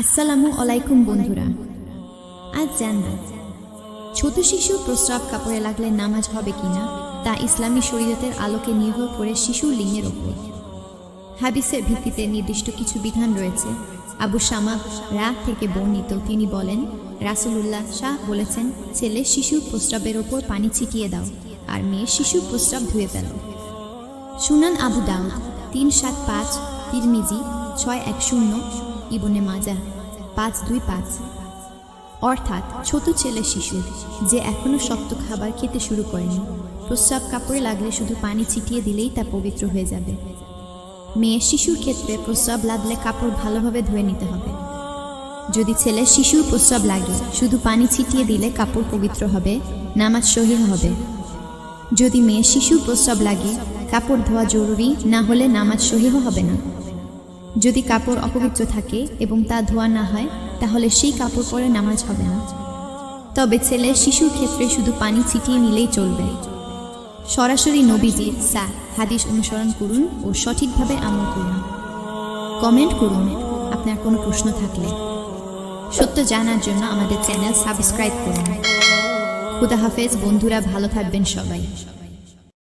আসসালামু আলাইকুম বন্ধুরা, আজ জানব ছোট শিশু প্রস্রাব কাপড়ে লাগলে নামাজ হবে কিনা তা ইসলামী শরীয়তের আলোকে নির্ভর করে শিশুর লিঙ্গের ওপর। হাদিসের ভিত্তিতে নির্দিষ্ট কিছু বিধান রয়েছে। আবু শামা রাত থেকে বর্ণিত, তিনি বলেন, রাসূলুল্লাহ শাহ বলেছেন, ছেলে শিশুর প্রস্রাবের ওপর পানি ছিটিয়ে দাও আর মেয়ে শিশুর প্রস্রাব ধুয়ে ফেলো। সুনান আবু দাউদ 375, তিরমিজি 610, ইবনে মাজাহ 525। অর্থাৎ ছোট ছেলে শিশু যে এখনো শক্ত খাবার খেতে শুরু করেনি, প্রস্রাব কাপড়ে লাগলে শুধু পানি ছিটিয়ে দিলেই তা পবিত্র হয়ে যাবে। মেয়ে শিশুর ক্ষেত্রে প্রস্রাব লাগলে কাপড় ভালোভাবে ধুয়ে নিতে হবে। যদি ছেলে শিশুর প্রস্রাব লাগে, শুধু পানি ছিটিয়ে দিলে কাপড় পবিত্র হবে, নামাজ সহিহ হবে। যদি মেয়ে শিশুর প্রস্রাব লাগে, কাপড় ধোয়া জরুরি, না হলে নামাজ সহিহ হবে না। যদি কাপড় অপবিত্র থাকে এবং তা ধোয়া না হয়, তাহলে সেই কাপড় পরে নামাজ হবে না। তবে ছেলে শিশুর ক্ষেত্রে শুধু পানি ছিটিয়ে নিলেই চলবে। সরাসরি নবীজির হাদিস অনুসরণ করুন ও সঠিকভাবে আমল করুন। কমেন্ট করুন আপনার কোনো প্রশ্ন থাকলে। সত্য জানার জন্য আমাদের চ্যানেল সাবস্ক্রাইব করুন। খুদা হাফেজ বন্ধুরা, ভালো থাকবেন সবাই।